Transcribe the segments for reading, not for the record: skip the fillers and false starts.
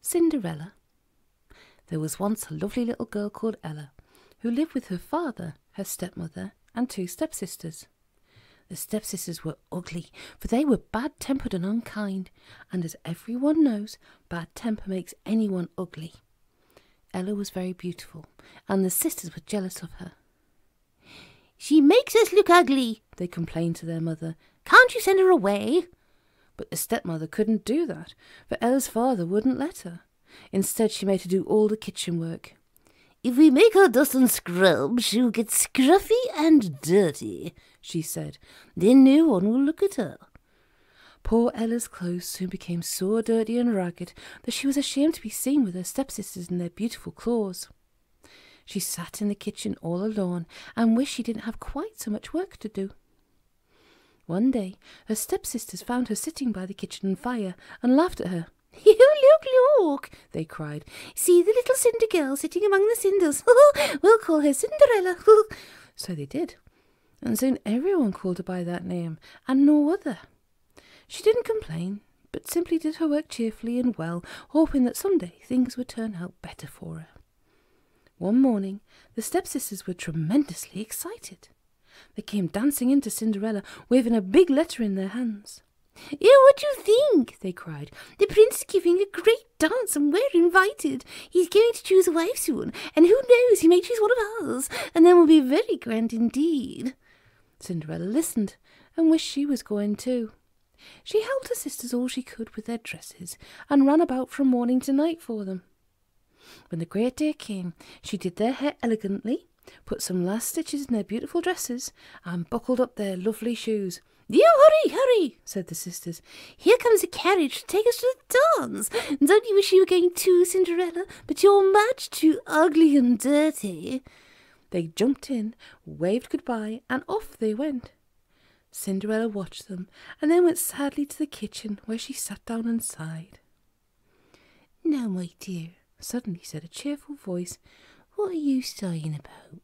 Cinderella. There was once a lovely little girl called Ella, who lived with her father, her stepmother, and 2 stepsisters. The stepsisters were ugly, for they were bad-tempered and unkind, and as everyone knows, bad temper makes anyone ugly. Ella was very beautiful, and the sisters were jealous of her. "She makes us look ugly," they complained to their mother. "Can't you send her away?" But the stepmother couldn't do that, for Ella's father wouldn't let her. Instead, she made her do all the kitchen work. "If we make her dust and scrub, she'll get scruffy and dirty," she said. "Then no one will look at her." Poor Ella's clothes soon became so dirty and ragged that she was ashamed to be seen with her stepsisters in their beautiful clothes. She sat in the kitchen all alone and wished she didn't have quite so much work to do. One day, her stepsisters found her sitting by the kitchen fire and laughed at her. "Look, look," they cried. "See the little cinder girl sitting among the cinders. We'll call her Cinderella." So they did, and soon everyone called her by that name and no other. She didn't complain, but simply did her work cheerfully and well, hoping that someday things would turn out better for her. One morning, the stepsisters were tremendously excited. They came dancing into Cinderella, waving a big letter in their hands. "What do you think?" they cried. "The prince is giving a great dance and we're invited. He's going to choose a wife soon, and who knows, he may choose one of us, and then we'll be very grand indeed." Cinderella listened and wished she was going too. She helped her sisters all she could with their dresses and ran about from morning to night for them. When the great day came, she did their hair elegantly, put some last stitches in their beautiful dresses, and buckled up their lovely shoes. "You hurry, hurry," said the sisters. "Here comes a carriage to take us to the dance. Don't you wish you were going too, Cinderella? But you're much too ugly and dirty." They jumped in, waved goodbye, and off they went. Cinderella watched them, and then went sadly to the kitchen, where she sat down and sighed. "Now, my dear," suddenly said a cheerful voice, "what are you sighing about?"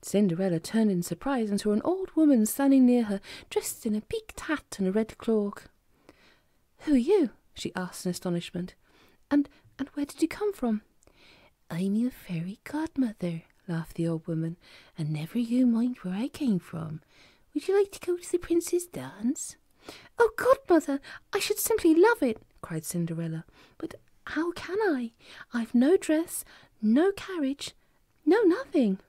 Cinderella turned in surprise and saw an old woman standing near her, dressed in a peaked hat and a red cloak. "Who are you?" she asked in astonishment. And where did you come from?" "I'm your fairy godmother," laughed the old woman, "and never you mind where I came from. Would you like to go to the prince's dance?" "Oh, godmother, I should simply love it," cried Cinderella. "But how can I? I've no dress, no carriage, no nothing."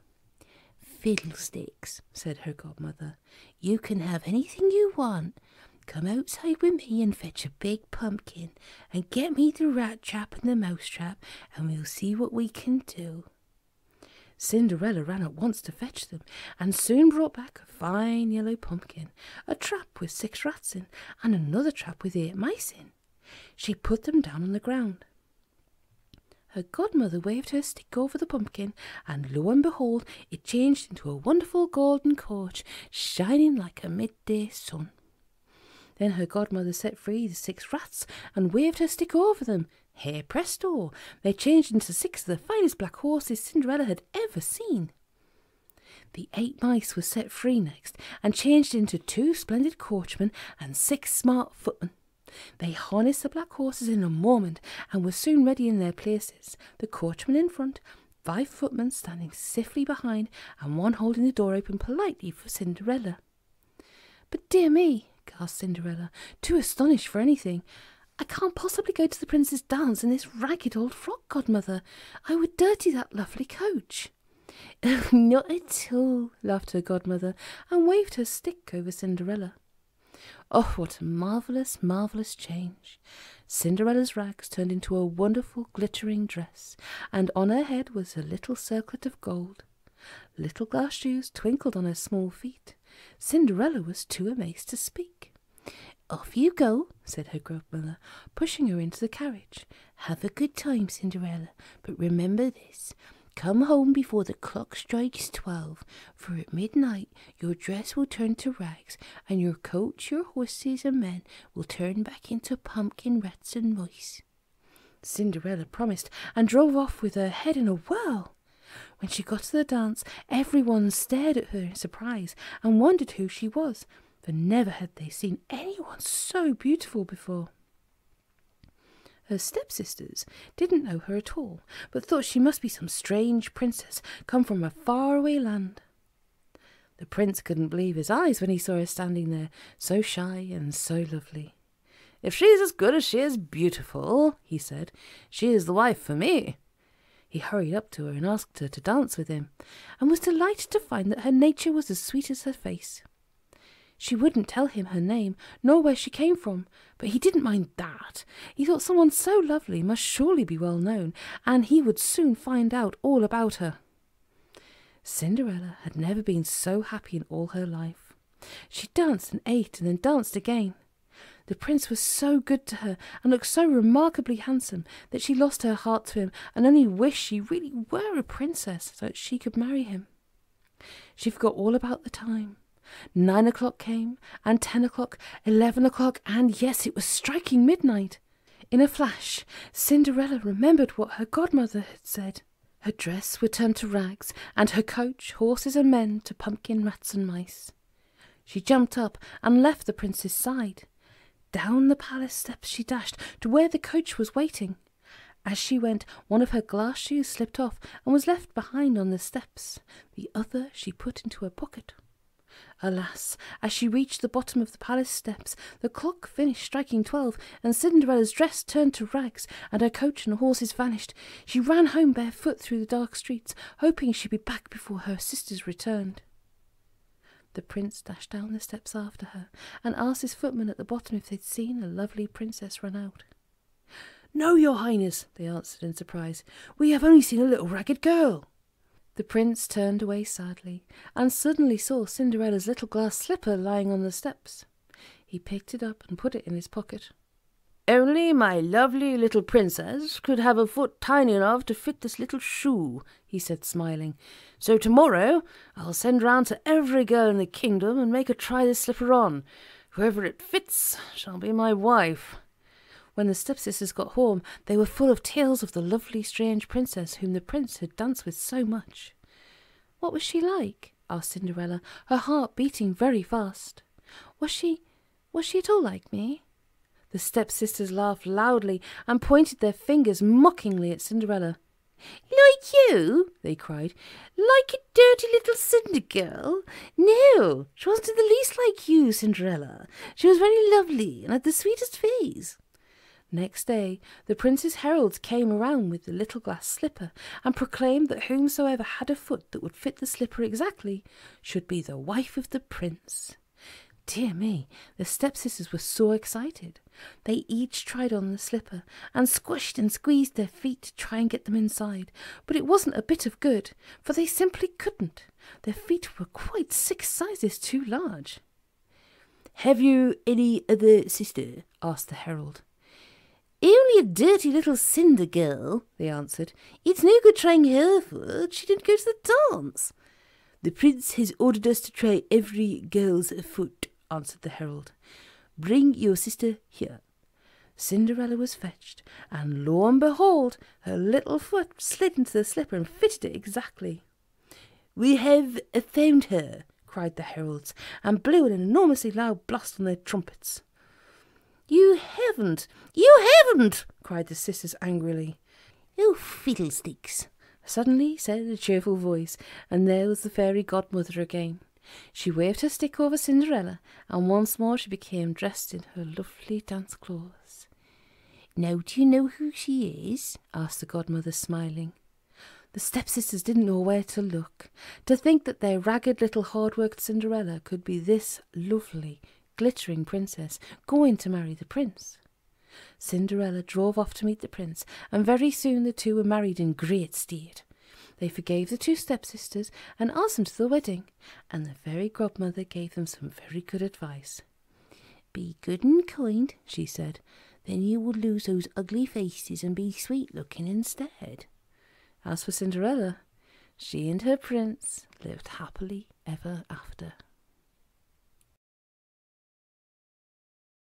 "Fiddlesticks," said her godmother. "You can have anything you want. Come outside with me and fetch a big pumpkin, and get me the rat trap and the mouse trap, and we'll see what we can do." Cinderella ran at once to fetch them, and soon brought back a fine yellow pumpkin, a trap with 6 rats in, and another trap with 8 mice in. She put them down on the ground. Her godmother waved her stick over the pumpkin, and lo and behold, it changed into a wonderful golden coach, shining like a midday sun. Then her godmother set free the 6 rats, and waved her stick over them. Hey presto! They changed into 6 of the finest black horses Cinderella had ever seen. The 8 mice were set free next, and changed into 2 splendid coachmen and 6 smart footmen. They harnessed the black horses in a moment, and were soon ready in their places, the coachman in front, 5 footmen standing stiffly behind, and one holding the door open politely for Cinderella. "But dear me," gasped Cinderella, too astonished for anything, "I can't possibly go to the prince's dance in this ragged old frock, godmother. I would dirty that lovely coach." "Oh, not at all," laughed her godmother, and waved her stick over Cinderella. Oh, what a marvellous, marvellous change! Cinderella's rags turned into a wonderful glittering dress, and on her head was a little circlet of gold. Little glass shoes twinkled on her small feet. Cinderella was too amazed to speak. "Off you go," said her godmother, pushing her into the carriage. "Have a good time, Cinderella, but remember this. Come home before the clock strikes 12, for at midnight your dress will turn to rags, and your coach, your horses and men will turn back into pumpkin rats and mice." Cinderella promised and drove off with her head in a whirl. When she got to the dance, everyone stared at her in surprise and wondered who she was, for never had they seen anyone so beautiful before. Her stepsisters didn't know her at all, but thought she must be some strange princess come from a faraway land. The prince couldn't believe his eyes when he saw her standing there, so shy and so lovely. "If she is as good as she is beautiful," he said, "she is the wife for me." He hurried up to her and asked her to dance with him, and was delighted to find that her nature was as sweet as her face. She wouldn't tell him her name, nor where she came from, but he didn't mind that. He thought someone so lovely must surely be well known, and he would soon find out all about her. Cinderella had never been so happy in all her life. She danced and ate and then danced again. The prince was so good to her and looked so remarkably handsome that she lost her heart to him and only wished she really were a princess so that she could marry him. She forgot all about the time. 9 o'clock came, and 10 o'clock, 11 o'clock, and yes, it was striking midnight. In a flash, Cinderella remembered what her godmother had said. Her dress would turn to rags, and her coach, horses and men to pumpkin, rats and mice. She jumped up and left the prince's side. Down the palace steps she dashed to where the coach was waiting. As she went, one of her glass shoes slipped off and was left behind on the steps. The other she put into her pocket. Alas, as she reached the bottom of the palace steps, the clock finished striking 12, and Cinderella's dress turned to rags, and her coach and horses vanished. She ran home barefoot through the dark streets, hoping she'd be back before her sisters returned. The prince dashed down the steps after her, and asked his footman at the bottom if they'd seen a lovely princess run out. "No, your highness," they answered in surprise. "We have only seen a little ragged girl." The prince turned away sadly, and suddenly saw Cinderella's little glass slipper lying on the steps. He picked it up and put it in his pocket. "Only my lovely little princess could have a foot tiny enough to fit this little shoe," he said, smiling. "So tomorrow I'll send round to every girl in the kingdom and make her try this slipper on. Whoever it fits shall be my wife." When the stepsisters got home, they were full of tales of the lovely strange princess whom the prince had danced with so much. "What was she like?" asked Cinderella, her heart beating very fast. Was she at all like me?" The stepsisters laughed loudly and pointed their fingers mockingly at Cinderella. "Like you?" they cried. "Like a dirty little cinder girl? No, she wasn't in the least like you, Cinderella. She was very lovely and had the sweetest face." Next day, the prince's heralds came around with the little glass slipper and proclaimed that whomsoever had a foot that would fit the slipper exactly should be the wife of the prince. Dear me, the stepsisters were so excited. They each tried on the slipper and squished and squeezed their feet to try and get them inside, but it wasn't a bit of good, for they simply couldn't. Their feet were quite 6 sizes too large. "Have you any other sister?" asked the herald. "Only a dirty little cinder girl," they answered. "It's no good trying her foot. She didn't go to the dance." "The prince has ordered us to try every girl's foot," answered the herald. "Bring your sister here." Cinderella was fetched, and lo and behold, her little foot slid into the slipper and fitted it exactly. "We have found her," cried the heralds, and blew an enormously loud blast on their trumpets. You haven't, cried the sisters angrily. "Oh, fiddlesticks," suddenly said a cheerful voice, and there was the fairy godmother again. She waved her stick over Cinderella, and once more she became dressed in her lovely dance clothes. "Now do you know who she is?" asked the godmother, smiling. The stepsisters didn't know where to look. To think that their ragged little hard-worked Cinderella could be this lovely, glittering princess going to marry the prince. Cinderella drove off to meet the prince, and very soon the two were married in great state. They forgave the two stepsisters and asked them to the wedding, and the fairy godmother gave them some very good advice. "Be good and kind," she said, "then you will lose those ugly faces and be sweet-looking instead." As for Cinderella, she and her prince lived happily ever after.